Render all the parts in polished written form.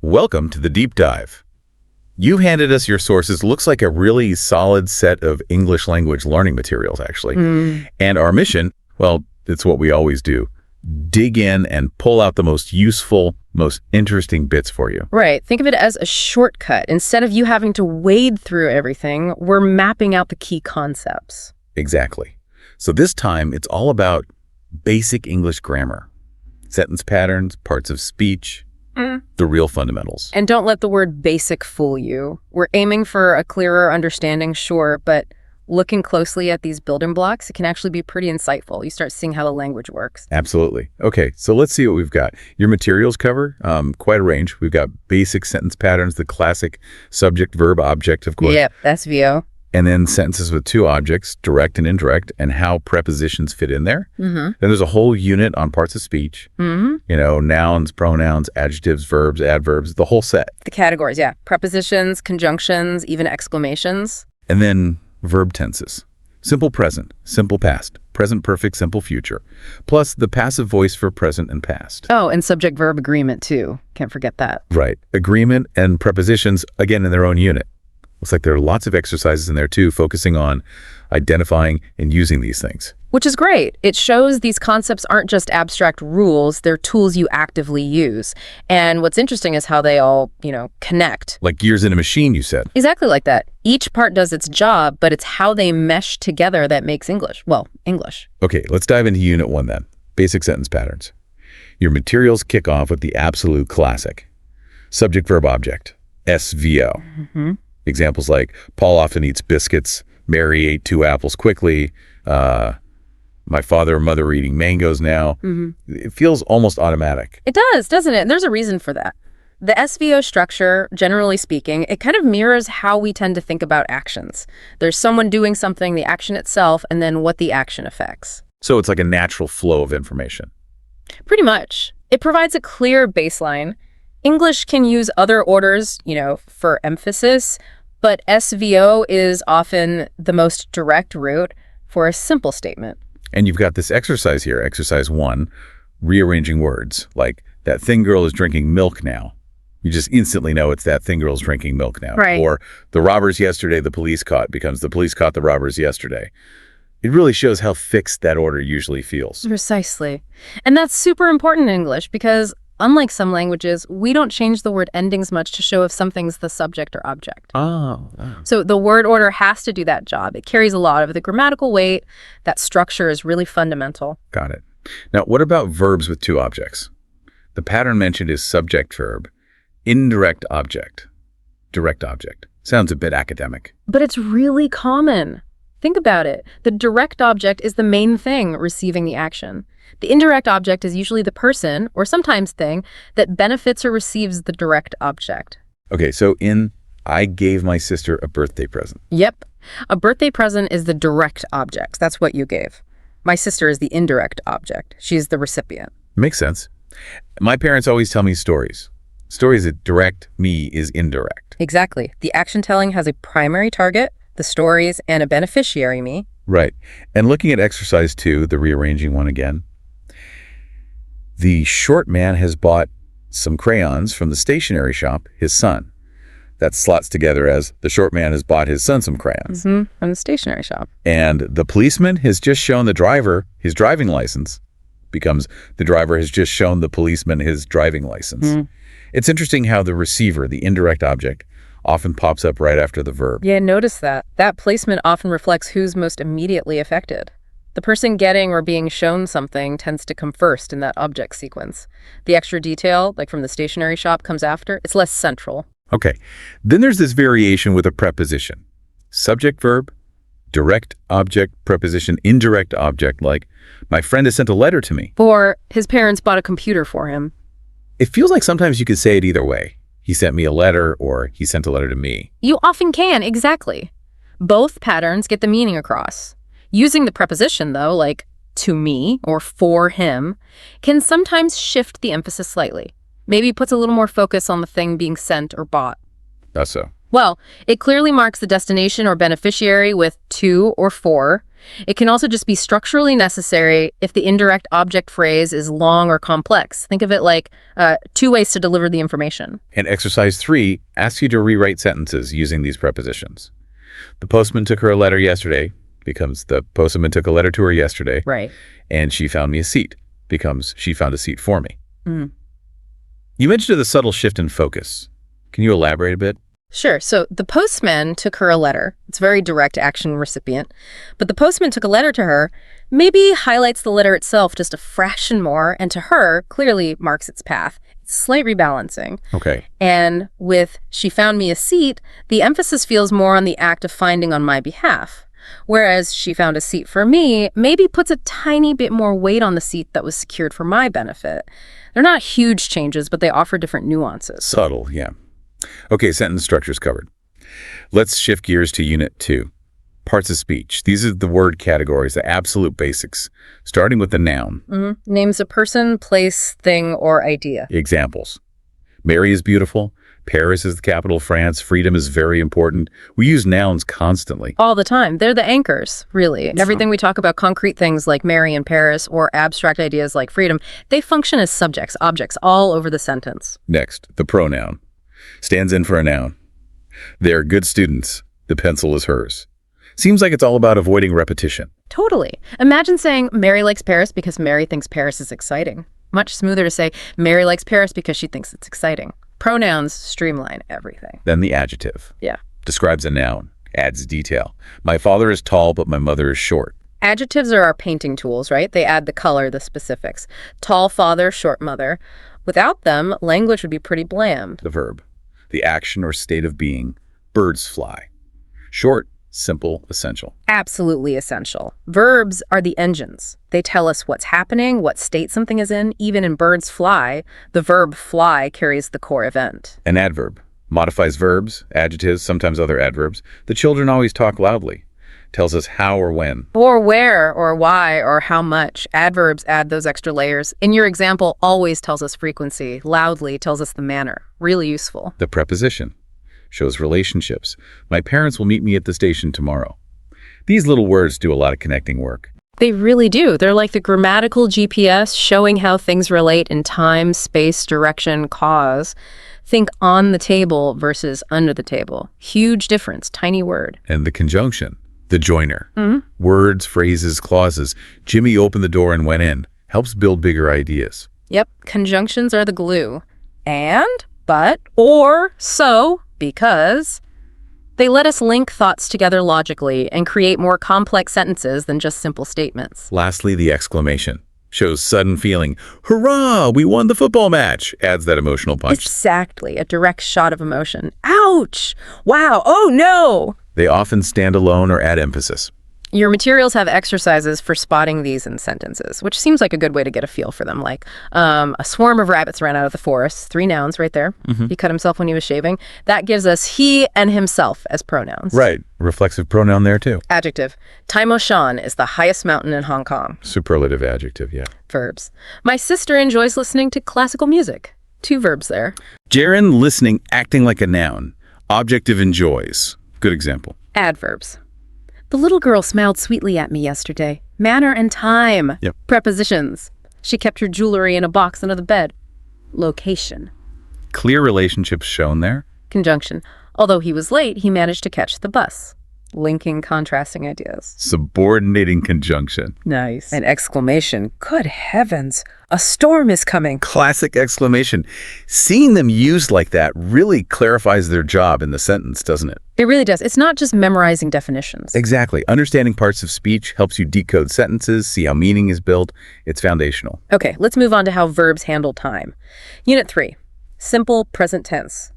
Welcome to the deep dive. You've handed us your sources. Looks like a really solid set of English language learning materials, actually. And our mission, well, it's what we always do. Dig in and pull out the most useful, most interesting bits for you. Right. Think of it as a shortcut. Instead of you having to wade through everything, we're mapping out the key concepts. Exactly. So this time, it's all about basic English grammar, sentence patterns, parts of speech, the real fundamentals. And don't let the word basic fool you. We're aiming for a clearer understanding, sure, but looking closely at these building blocks, it can actually be pretty insightful. You start seeing how the language works. Absolutely. Okay, so let's see what we've got. Your materials cover quite a range. We've got basic sentence patterns, the classic subject, verb, object, of course. Yep, that's VO. And then sentences with two objects, direct and indirect, and how prepositions fit in there. Then there's a whole unit on parts of speech, nouns, pronouns, adjectives, verbs, adverbs, the whole set. The categories, yeah. Prepositions, conjunctions, even exclamations. And then verb tenses. Simple present, simple past, present perfect, simple future, plus the passive voice for present and past. Oh, and subject-verb agreement, too. Can't forget that. Right. Agreement and prepositions, again, in their own unit. Looks like there are lots of exercises in there, too, focusing on identifying and using these things. Which is great. It shows these concepts aren't just abstract rules, they're tools you actively use. And what's interesting is how they all, connect. Like gears in a machine, you said. Exactly like that. Each part does its job, but it's how they mesh together that makes English. Well, English. Okay, let's dive into Unit 1 then. Basic sentence patterns. Your materials kick off with the absolute classic. Subject, verb, object. SVO. Examples like, Paul often eats biscuits, Mary ate 2 apples quickly, my father and mother are eating mangoes now. It feels almost automatic. It does, doesn't it? And there's a reason for that. The SVO structure, generally speaking, it kind of mirrors how we tend to think about actions. There's someone doing something, the action itself, and then what the action affects. So it's like a natural flow of information. Pretty much. It provides a clear baseline. English can use other orders, for emphasis, but SVO is often the most direct route for a simple statement. And you've got this exercise here, exercise 1, rearranging words, like that thin girl is drinking milk now. You just instantly know it's that thin girl's drinking milk now. Right. Or the robbers yesterday the police caught becomes the police caught the robbers yesterday. It really shows how fixed that order usually feels. Precisely. And that's super important in English because unlike some languages, we don't change the word endings much to show if something's the subject or object. Oh. So the word order has to do that job. It carries a lot of the grammatical weight. That structure is really fundamental. Got it. Now, what about verbs with 2 objects? The pattern mentioned is subject verb, indirect object, direct object. Sounds a bit academic. But it's really common. Think about it. The direct object is the main thing receiving the action. The indirect object is usually the person, or sometimes thing, that benefits or receives the direct object. Okay, so in I gave my sister a birthday present. Yep. A birthday present is the direct object. That's what you gave. My sister is the indirect object. She's the recipient. Makes sense. My parents always tell me stories. Stories that direct me is indirect. Exactly. The action telling has a primary target, the stories, and a beneficiary, me. Right. And looking at exercise 2, the rearranging one again, the short man has bought some crayons from the stationery shop, his son. That slots together as the short man has bought his son some crayons. From the stationery shop. And the policeman has just shown the driver his driving license becomes the driver has just shown the policeman his driving license. It's interesting how the receiver, the indirect object, often pops up right after the verb. Yeah, notice that. That placement often reflects who's most immediately affected. The person getting or being shown something tends to come first in that object sequence. The extra detail, like from the stationery shop, comes after. It's less central. Okay. Then there's this variation with a preposition. Subject verb, direct object, preposition, indirect object, like, my friend has sent a letter to me. Or his parents bought a computer for him. It feels like sometimes you could say it either way. He sent me a letter, or he sent a letter to me. You often can, exactly. Both patterns get the meaning across. Using the preposition, though, like to me or for him, can sometimes shift the emphasis slightly. Maybe puts a little more focus on the thing being sent or bought. That's so. Well, it clearly marks the destination or beneficiary with to or for, It can also just be structurally necessary if the indirect object phrase is long or complex. Think of it like two ways to deliver the information. And exercise 3 asks you to rewrite sentences using these prepositions. The postman took her a letter yesterday becomes the postman took a letter to her yesterday. Right. And she found me a seat becomes she found a seat for me. Mm. You mentioned the subtle shift in focus. Can you elaborate a bit? Sure. So the postman took her a letter. It's very direct action recipient. But the postman took a letter to her maybe highlights the letter itself just a fraction more, and to her clearly marks its path. It's slight rebalancing. Okay. And with she found me a seat, the emphasis feels more on the act of finding on my behalf. Whereas she found a seat for me maybe puts a tiny bit more weight on the seat that was secured for my benefit. They're not huge changes, but they offer different nuances. Subtle, yeah. Okay, sentence structure's covered. Let's shift gears to Unit 2. Parts of speech. These are the word categories, the absolute basics, starting with the noun. Names a person, place, thing, or idea. Examples. Mary is beautiful. Paris is the capital of France. Freedom is very important. We use nouns constantly. All the time. They're the anchors, really. Everything we talk about, concrete things like Mary and Paris, or abstract ideas like freedom, they function as subjects, objects, all over the sentence. Next, the pronoun. Stands in for a noun. They're good students. The pencil is hers. Seems like it's all about avoiding repetition. Totally. Imagine saying Mary likes Paris because Mary thinks Paris is exciting. Much smoother to say Mary likes Paris because she thinks it's exciting. Pronouns streamline everything. Then the adjective. Yeah. Describes a noun. Adds detail. My father is tall, but my mother is short. Adjectives are our painting tools, right? They add the color, the specifics. Tall father, short mother. Without them, language would be pretty bland. The verb. The action or state of being. Birds fly. Short, simple, essential. Absolutely essential. Verbs are the engines. They tell us what's happening, what state something is in. Even in birds fly, the verb fly carries the core event. An adverb. Modifies verbs, adjectives, sometimes other adverbs. The children always talk loudly. Tells us how or when. Or where, or why, or how much. Adverbs add those extra layers. In your example, always tells us frequency. Loudly tells us the manner. Really useful. The preposition. Shows relationships. My parents will meet me at the station tomorrow. These little words do a lot of connecting work. They really do. They're like the grammatical GPS showing how things relate in time, space, direction, cause. Think on the table versus under the table. Huge difference. Tiny word. And the conjunction. The joiner. Words, phrases, clauses. Jimmy opened the door and went in. Helps build bigger ideas. Yep. Conjunctions are the glue. And, but, or, so, because. They let us link thoughts together logically and create more complex sentences than just simple statements. Lastly, the exclamation. Shows sudden feeling. Hurrah! We won the football match. Adds that emotional punch. Exactly. A direct shot of emotion. Ouch! Wow! Oh no! They often stand alone or add emphasis. Your materials have exercises for spotting these in sentences, which seems like a good way to get a feel for them. Like, a swarm of rabbits ran out of the forest. 3 nouns right there. He cut himself when he was shaving. That gives us he and himself as pronouns. Right. Reflexive pronoun there too. Adjective. Taimo Shan is the highest mountain in Hong Kong. Superlative adjective, yeah. Verbs. My sister enjoys listening to classical music. 2 verbs there. Jaren listening, acting like a noun. Objective enjoys. Good example. Adverbs. The little girl smiled sweetly at me yesterday. Manner and time. Yep. Prepositions. She kept her jewelry in a box under the bed. Location. Clear relationships shown there. Conjunction. Although he was late, he managed to catch the bus. Linking contrasting ideas. Subordinating conjunction. Nice. An exclamation. Good heavens. A storm is coming. Classic exclamation. Seeing them used like that really clarifies their job in the sentence, doesn't it? It really does. It's not just memorizing definitions. Exactly. Understanding parts of speech helps you decode sentences, see how meaning is built. It's foundational. Okay, let's move on to how verbs handle time. Unit 3. Simple present tense.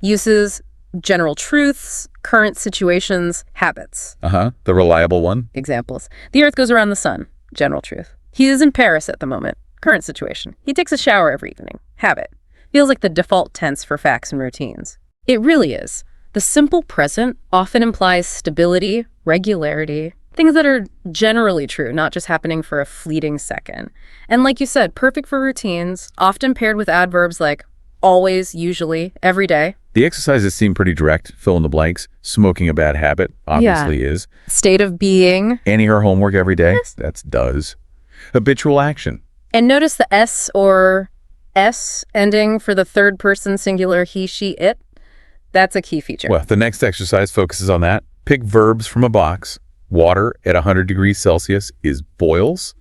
Uses general truths, current situations, habits. The reliable one. Examples. The earth goes around the sun. General truth. He is in Paris at the moment. Current situation. He takes a shower every evening. Habit. Feels like the default tense for facts and routines. It really is. The simple present often implies stability, regularity, things that are generally true, not just happening for a fleeting second. And like you said, perfect for routines, often paired with adverbs like always, usually, every day. The exercises seem pretty direct. Fill in the blanks. Smoking a bad habit, obviously is. State of being. Annie her homework every day. Yes. That's does. Habitual action. And notice the S or S ending for the third person singular he, she, it. That's a key feature. Well, the next exercise focuses on that. Pick verbs from a box. Water at 100 degrees Celsius is boils.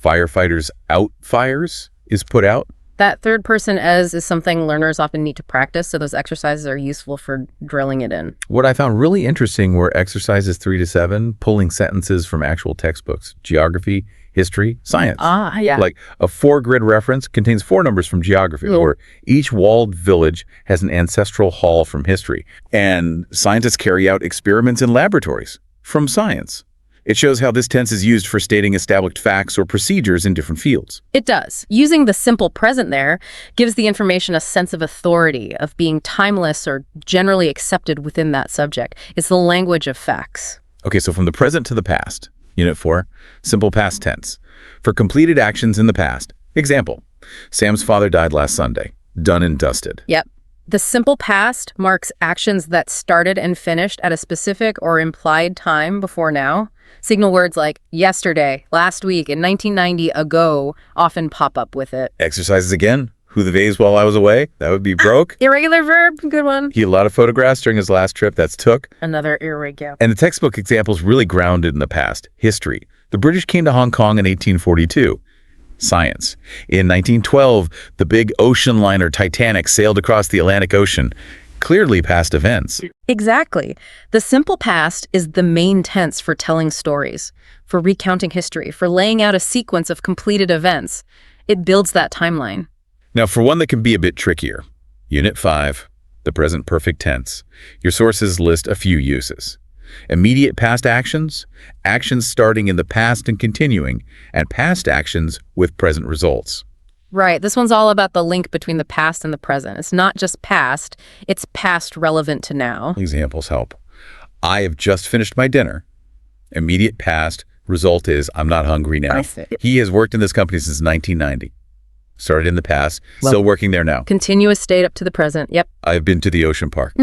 Firefighters out fires is put out. That third person as is something learners often need to practice, so those exercises are useful for drilling it in. What I found really interesting were exercises 3 to 7, pulling sentences from actual textbooks, geography, history, science. Yeah. Like a 4-grid reference contains 4 numbers from geography, or each walled village has an ancestral hall from history. And scientists carry out experiments in laboratories from science. It shows how this tense is used for stating established facts or procedures in different fields. It does. Using the simple present there gives the information a sense of authority, of being timeless or generally accepted within that subject. It's the language of facts. Okay, so from the present to the past. Unit 4, simple past tense. For completed actions in the past. Example, Sam's father died last Sunday. Done and dusted. Yep. The simple past marks actions that started and finished at a specific or implied time before now. Signal words like yesterday, last week, in 1990, ago often pop up with it. Exercises again. Who the vase while I was away? That would be broke. Irregular verb, good one. He had a lot of photographs during his last trip. That's took. Another irregular. And the textbook example is really grounded in the past. History. The British came to Hong Kong in 1842. Science. In 1912, the big ocean liner Titanic sailed across the Atlantic Ocean. Clearly past events. Exactly. The simple past is the main tense for telling stories, for recounting history, for laying out a sequence of completed events. It builds that timeline. Now, for one that can be a bit trickier, Unit 5, the present perfect tense. Your sources list a few uses. Immediate past actions, actions starting in the past and continuing, and past actions with present results. Right. This one's all about the link between the past and the present. It's not just past, it's past relevant to now. Examples help. I have just finished my dinner. Immediate past, result is I'm not hungry now. I see. He has worked in this company since 1990. Started in the past, still working there now. Continuous state up to the present. Yep. I've been to the ocean park.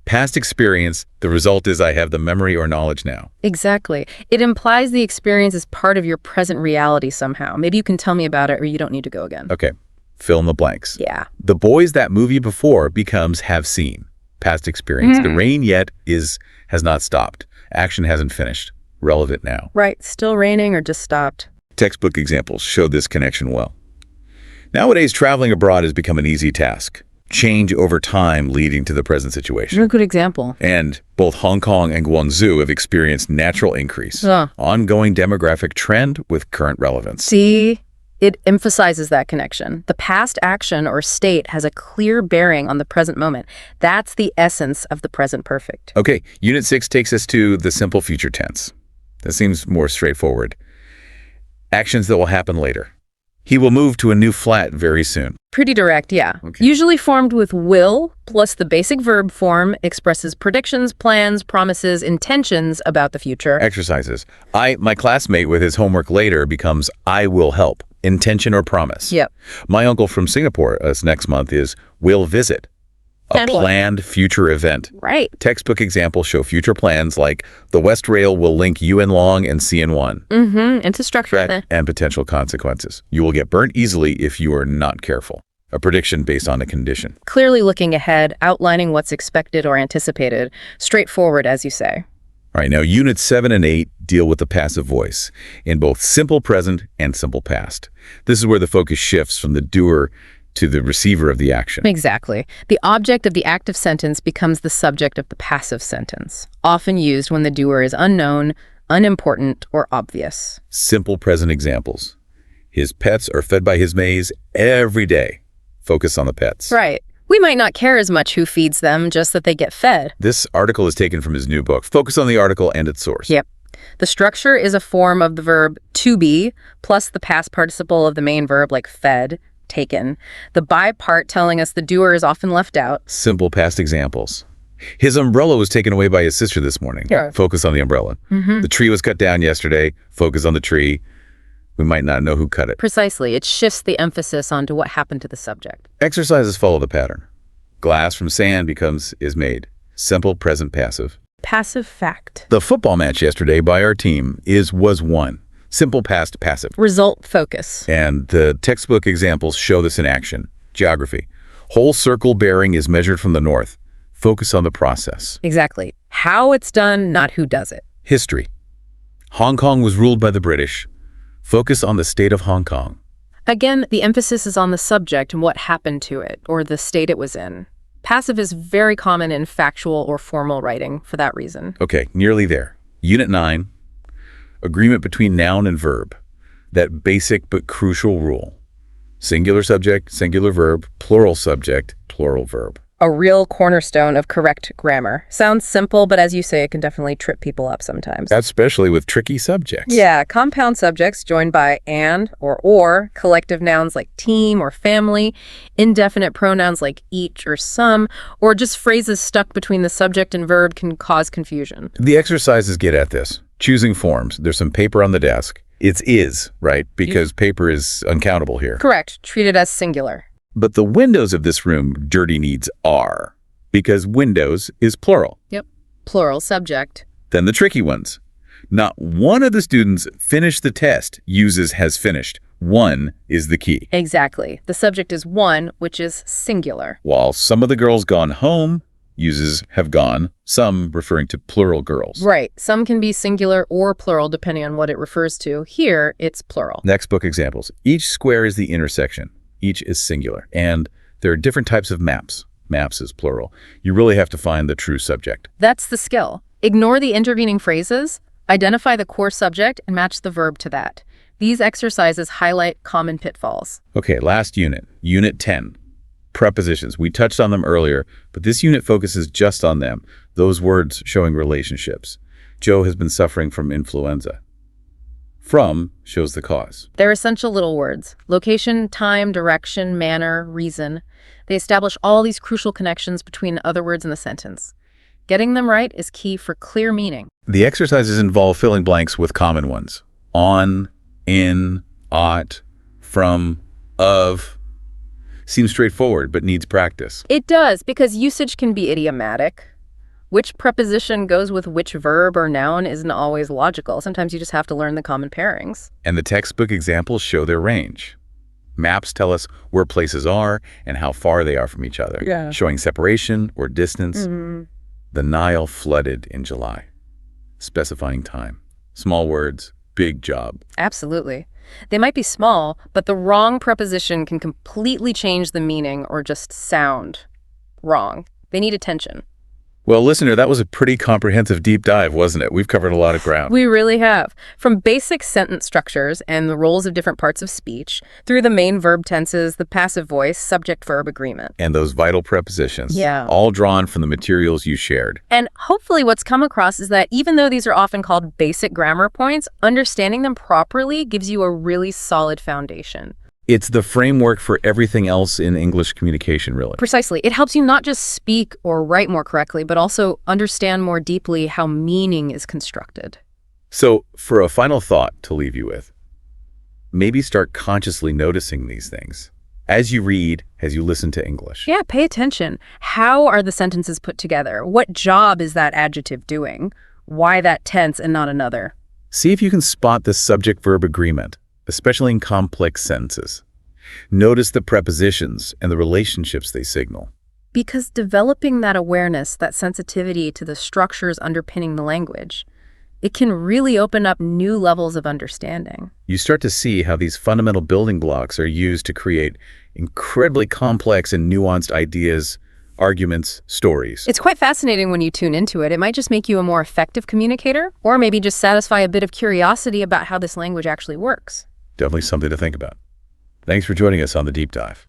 Past experience, the result is I have the memory or knowledge now. Exactly. It implies the experience is part of your present reality somehow. Maybe you can tell me about it or you don't need to go again. Okay, fill in the blanks. Yeah. The boys that movie before becomes have seen. Past experience. The rain yet has not stopped. Action hasn't finished. Relevant now. Right. Still raining or just stopped. Textbook examples show this connection well. Nowadays, traveling abroad has become an easy task. Change over time leading to the present situation. A good example. And both Hong Kong and Guangzhou have experienced natural increase. Ongoing demographic trend with current relevance. See, it emphasizes that connection. The past action or state has a clear bearing on the present moment. That's the essence of the present perfect. Okay, Unit 6 takes us to the simple future tense. That seems more straightforward. Actions that will happen later. He will move to a new flat very soon. Pretty direct, yeah. Okay. Usually formed with will, plus the basic verb form expresses predictions, plans, promises, intentions about the future. Exercises. My classmate with his homework later becomes I will help, intention or promise. Yep. My uncle from Singapore next month is will visit, a planned future event. Right. Textbook examples show future plans like the West Rail will link Yuen Long and CN1. Into structure. And potential consequences. You will get burnt easily if you are not careful. A prediction based on a condition. Clearly looking ahead, outlining what's expected or anticipated. Straightforward, as you say. All right, now Units 7 and 8 deal with the passive voice in both simple present and simple past. This is where the focus shifts from the doer to the receiver of the action. Exactly. The object of the active sentence becomes the subject of the passive sentence, often used when the doer is unknown, unimportant, or obvious. Simple present examples. His pets are fed by his maize every day. Focus on the pets. Right. We might not care as much who feeds them, just that they get fed. This article is taken from his new book. Focus on the article and its source. Yep. The structure is a form of the verb to be, plus the past participle of the main verb like fed, taken. The by part telling us the doer is often left out. Simple past examples. His umbrella was taken away by his sister this morning. Yeah. Focus on the umbrella. The tree was cut down yesterday. Focus on the tree. We might not know who cut it. Precisely. It shifts the emphasis onto what happened to the subject. Exercises follow the pattern. Glass from sand becomes is made. Simple present passive. Passive fact. The football match yesterday by our team was won. Simple past passive. Result focus. And the textbook examples show this in action. Geography. Whole circle bearing is measured from the north. Focus on the process. Exactly. How it's done, not who does it. History. Hong Kong was ruled by the British. Focus on the state of Hong Kong. Again, the emphasis is on the subject and what happened to it, or the state it was in. Passive is very common in factual or formal writing for that reason. Okay, nearly there. Unit 9. Agreement between noun and verb. That basic but crucial rule. Singular subject, singular verb, plural subject, plural verb. A real cornerstone of correct grammar. Sounds simple, but as you say, it can definitely trip people up sometimes. Especially with tricky subjects. Yeah, compound subjects joined by and or, collective nouns like team or family, indefinite pronouns like each or some, or just phrases stuck between the subject and verb can cause confusion. The exercises get at this. Choosing forms. There's some paper on the desk. It's is, right? Because paper is uncountable here. Correct. Treated as singular. But the windows of this room dirty needs are, because windows is plural. Yep. Plural subject. Then the tricky ones. Not one of the students finished the test uses has finished. One is the key. Exactly. The subject is one, which is singular. While some of the girls gone home uses have gone, some referring to plural girls. Right. Some can be singular or plural depending on what it refers to. Here, it's plural. Next book examples. Each square is the intersection. Each is singular. And there are different types of maps. Maps is plural. You really have to find the true subject. That's the skill. Ignore the intervening phrases, identify the core subject, and match the verb to that. These exercises highlight common pitfalls. Okay, last unit. Unit 10. Prepositions. We touched on them earlier, but this unit focuses just on them. Those words showing relationships. Joe has been suffering from influenza. From shows the cause. They're essential little words. Location, time, direction, manner, reason. They establish all these crucial connections between other words in the sentence. Getting them right is key for clear meaning. The exercises involve filling blanks with common ones. On, in, ought, from, of. Seems straightforward, but needs practice. It does, because usage can be idiomatic. Which preposition goes with which verb or noun isn't always logical. Sometimes you just have to learn the common pairings. And the textbook examples show their range. Maps tell us where places are and how far they are from each other, showing separation or distance. The Nile flooded in July, specifying time. Small words, big job. Absolutely. They might be small, but the wrong preposition can completely change the meaning or just sound wrong. They need attention. Well, listener, that was a pretty comprehensive deep dive, wasn't it? We've covered a lot of ground. We really have. From basic sentence structures and the roles of different parts of speech, through the main verb tenses, the passive voice, subject-verb agreement. And those vital prepositions. Yeah. All drawn from the materials you shared. And hopefully what's come across is that even though these are often called basic grammar points, understanding them properly gives you a really solid foundation. It's the framework for everything else in English communication, really. Precisely. It helps you not just speak or write more correctly, but also understand more deeply how meaning is constructed. So, for a final thought to leave you with, maybe start consciously noticing these things as you read, as you listen to English. Yeah, pay attention. How are the sentences put together? What job is that adjective doing? Why that tense and not another? See if you can spot the subject-verb agreement, especially in complex sentences. Notice the prepositions and the relationships they signal. Because developing that awareness, that sensitivity to the structures underpinning the language, it can really open up new levels of understanding. You start to see how these fundamental building blocks are used to create incredibly complex and nuanced ideas, arguments, stories. It's quite fascinating when you tune into it. It might just make you a more effective communicator, or maybe just satisfy a bit of curiosity about how this language actually works. Definitely something to think about. Thanks for joining us on The Deep Dive.